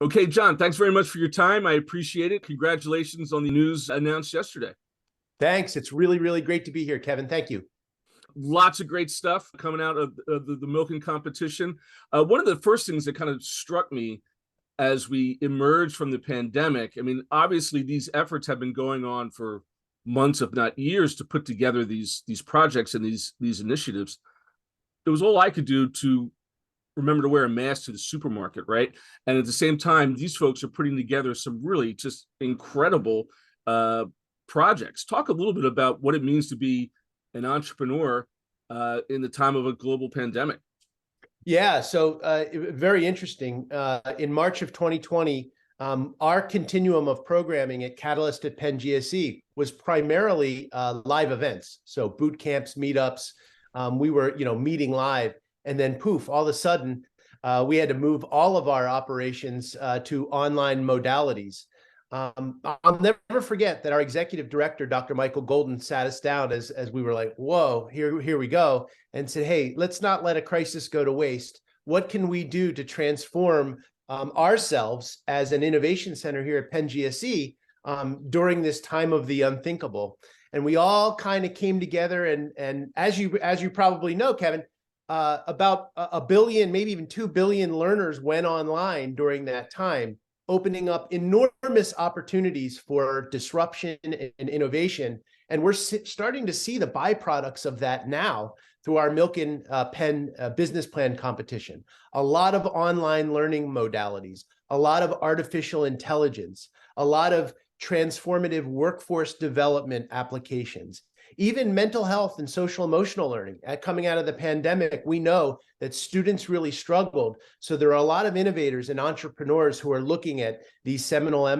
Okay, John, thanks very much for your time. I appreciate it. Congratulations on the news announced yesterday. Thanks. It's really, really great to be here, Kevin. Thank you. Lots of great stuff coming out of the Milken competition. One of the first things that kind of struck me as we emerged from the pandemic, I mean, obviously these efforts have been going on for months, if not years, to put together these projects and these initiatives. It was all I could do to remember to wear a mask to the supermarket, right? And at the same time, these folks are putting together some really just incredible projects. Talk a little bit about what it means to be an entrepreneur in the time of a global pandemic. Yeah, so very interesting. In March of 2020, our continuum of programming at Catalyst at Penn GSE was primarily live events. So boot camps, meetups, we were, meeting live. And then poof, all of a sudden, we had to move all of our operations to online modalities. I'll never forget that our executive director, Dr. Michael Golden, sat us down as we were like, whoa, here we go, and said, hey, let's not let a crisis go to waste. What can we do to transform ourselves as an innovation center here at Penn GSE during this time of the unthinkable? And we all kind of came together, and as you probably know, Kevin, about a billion, maybe even 2 billion learners went online during that time, opening up enormous opportunities for disruption and innovation. And we're starting to see the byproducts of that now through our Milken-Penn business plan competition. A lot of online learning modalities, a lot of artificial intelligence, a lot of transformative workforce development applications. Even mental health and social emotional learning. Coming out of the pandemic, we know that students really struggled. So there are a lot of innovators and entrepreneurs who are looking at these seminal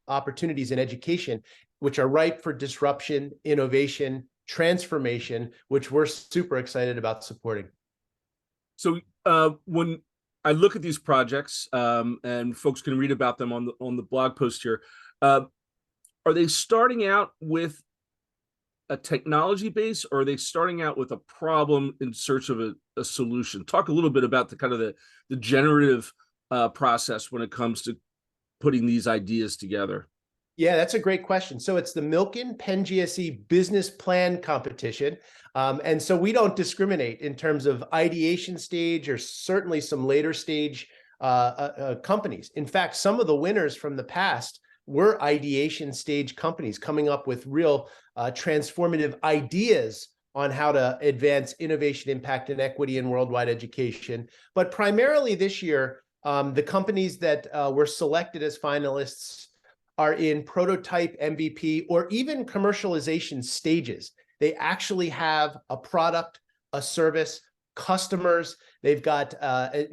opportunities in education, which are ripe for disruption, innovation, transformation, which we're super excited about supporting. So when I look at these projects, and folks can read about them on the blog post here, are they starting out with a technology base, or are they starting out with a problem in search of a solution? Talk a little bit about the kind of the generative process when it comes to putting these ideas together. Yeah, that's a great question. So it's the Milken-Penn GSE business plan competition. And so we don't discriminate in terms of ideation stage or certainly some later stage companies. In fact, some of the winners from the past were ideation stage companies coming up with real transformative ideas on how to advance innovation, impact, and equity in worldwide education. But primarily this year, the companies that were selected as finalists are in prototype, MVP, or even commercialization stages. They actually have a product, a service, customers. They've got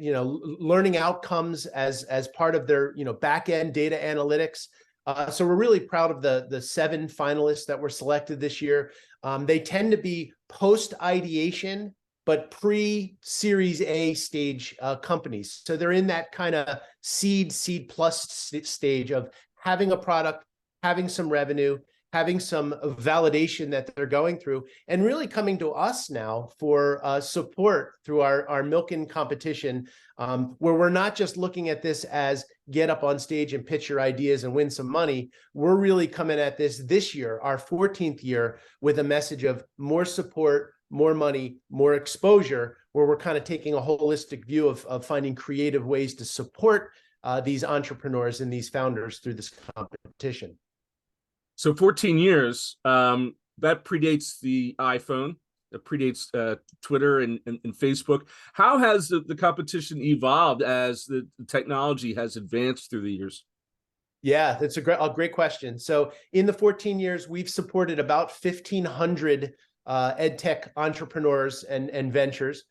learning outcomes as part of their back-end data analytics. So we're really proud of the 7 finalists that were selected this year. They tend to be post-ideation, but pre-Series A stage companies. So they're in that kind of seed plus stage of having a product, having some revenue, having some validation that they're going through, and really coming to us now for support through our Milken competition, where we're not just looking at this as get up on stage and pitch your ideas and win some money. We're really coming at this year, our 14th year, with a message of more support, more money, more exposure, where we're kind of taking a holistic view of finding creative ways to support these entrepreneurs and these founders through this competition. So 14 years, that predates the iPhone, that predates Twitter and Facebook. How has the competition evolved as the technology has advanced through the years? Yeah, that's a great question. So in the 14 years, we've supported about 1,500 ed tech entrepreneurs and ventures.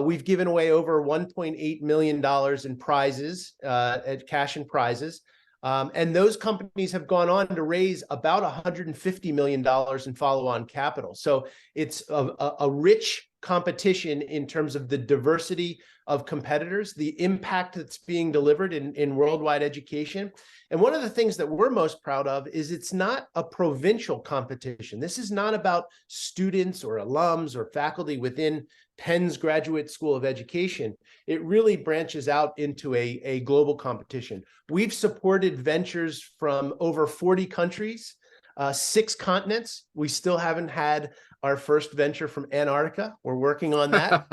We've given away over $1.8 million in prizes, cash and prizes. And those companies have gone on to raise about $150 million in follow-on capital. So it's a rich competition in terms of the diversity of competitors, the impact that's being delivered in worldwide education. And one of the things that we're most proud of is it's not a provincial competition. This is not about students or alums or faculty within Penn's Graduate School of Education. it really branches out into a global competition. We've supported ventures from over 40 countries, 6 continents. We still haven't had our first venture from Antarctica. We're working on that.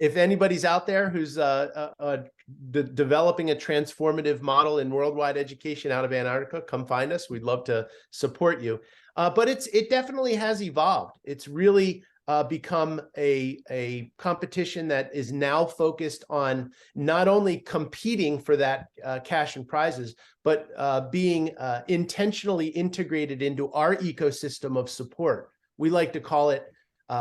If anybody's out there who's developing a transformative model in worldwide education out of Antarctica, come find us. We'd love to support you. But it definitely has evolved. It's really become a competition that is now focused on not only competing for that cash and prizes, but being intentionally integrated into our ecosystem of support. We like to call it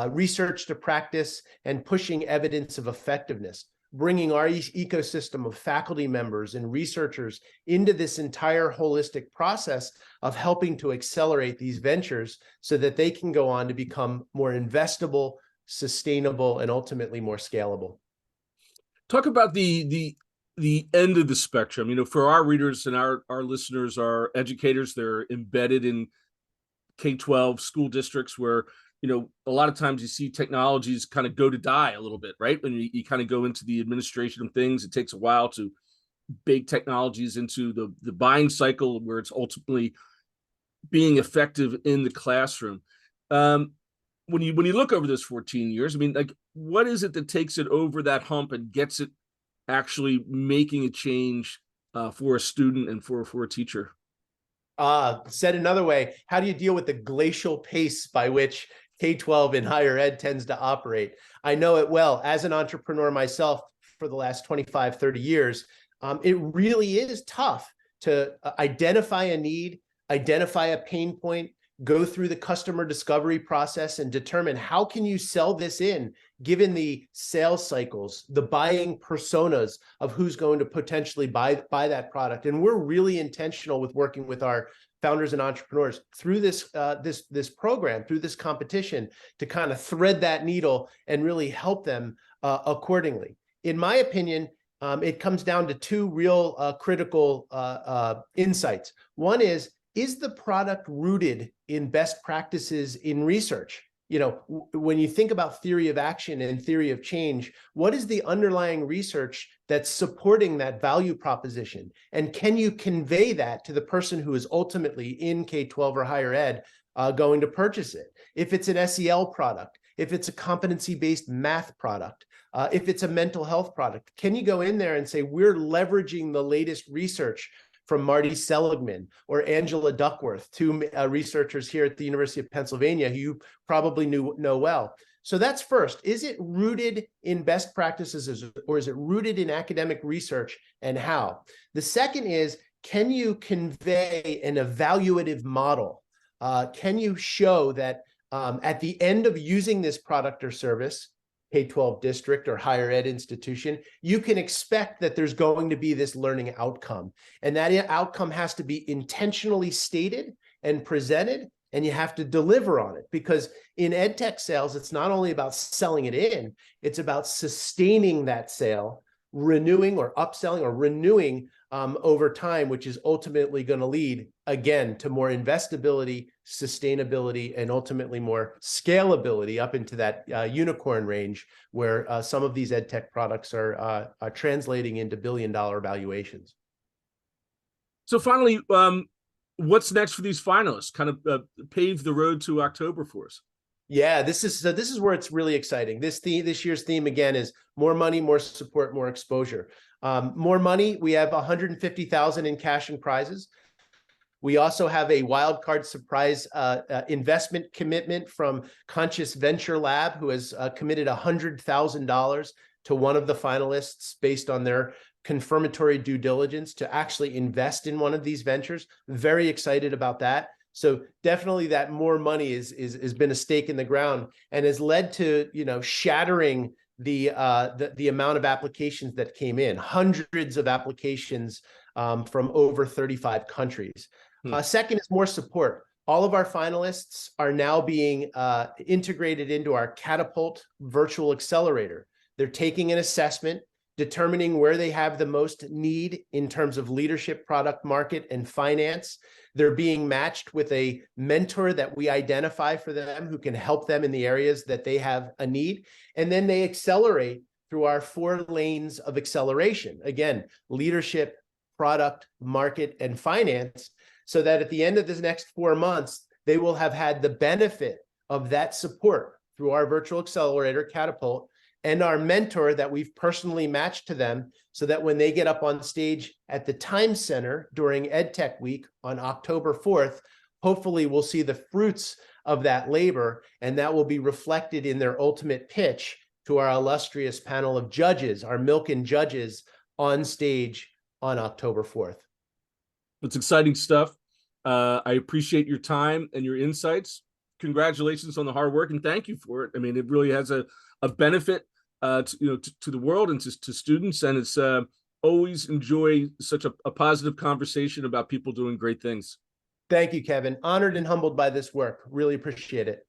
research to practice and pushing evidence of effectiveness, bringing our ecosystem of faculty members and researchers into this entire holistic process of helping to accelerate these ventures so that they can go on to become more investable, sustainable, and ultimately more scalable. Talk about the end of the spectrum. You know, for our readers and our listeners are educators. They're embedded in K-12 school districts where, you know, a lot of times you see technologies kind of go to die a little bit, right? When you kind of go into the administration of things, it takes a while to bake technologies into the buying cycle where it's ultimately being effective in the classroom. When you look over those 14 years, I mean, like, what is it that takes it over that hump and gets it actually making a change for a student and for a teacher? Said another way, how do you deal with the glacial pace by which K-12 in higher ed tends to operate? I know it well as an entrepreneur myself for the last 25, 30 years. It really is tough to identify a need, identify a pain point, go through the customer discovery process and determine how can you sell this in, given the sales cycles, the buying personas of who's going to potentially buy that product. And we're really intentional with working with our founders and entrepreneurs through this this program, through this competition, to kind of thread that needle and really help them accordingly. In my opinion, it comes down to 2 real critical insights. One is the product rooted in best practices in research? You know, when you think about theory of action and theory of change, what is the underlying research that's supporting that value proposition? And can you convey that to the person who is ultimately in K-12 or higher ed going to purchase it? If it's an SEL product, if it's a competency-based math product, if it's a mental health product, can you go in there and say, we're leveraging the latest research from Marty Seligman or Angela Duckworth, 2 researchers here at the University of Pennsylvania who you probably know well. So that's first. Is it rooted in best practices or is it rooted in academic research, and how? The second is, can you convey an evaluative model? Can you show that at the end of using this product or service, K-12 district or higher ed institution, you can expect that there's going to be this learning outcome. And that outcome has to be intentionally stated and presented, and you have to deliver on it. Because in ed tech sales, it's not only about selling it in, it's about sustaining that sale, renewing or upselling or renewing over time, which is ultimately going to lead, again, to more investability, sustainability, and ultimately more scalability up into that unicorn range where some of these ed tech products are translating into billion-dollar valuations. So finally, what's next for these finalists? Kind of pave the road to October for us. Yeah, this is where it's really exciting. This year's theme again is more money, more support, more exposure. More money. We have $150,000 in cash and prizes. We also have a wildcard surprise investment commitment from Conscious Venture Lab, who has committed $100,000 to one of the finalists based on their confirmatory due diligence to actually invest in one of these ventures. Very excited about that. So definitely that more money has been a stake in the ground and has led to, you know, shattering the amount of applications that came in, hundreds of applications from over 35 countries. Second is more support. All of our finalists are now being integrated into our Catapult virtual accelerator. They're taking an assessment, determining where they have the most need in terms of leadership, product, market, and finance. They're being matched with a mentor that we identify for them who can help them in the areas that they have a need. And then they accelerate through our 4 lanes of acceleration. Again, leadership, product, market, and finance, so that at the end of this next 4 months, they will have had the benefit of that support through our virtual accelerator, Catapult, and our mentor that we've personally matched to them, so that when they get up on stage at the Time Center during EdTech Week on October 4th, hopefully we'll see the fruits of that labor, and that will be reflected in their ultimate pitch to our illustrious panel of judges, our Milken judges, on stage on October 4th. It's exciting stuff. I appreciate your time and your insights. Congratulations on the hard work, and thank you for it. I mean, it really has a benefit to the world and to students, and it's always enjoy such a positive conversation about people doing great things. Thank you, Kevin. Honored and humbled by this work. Really appreciate it.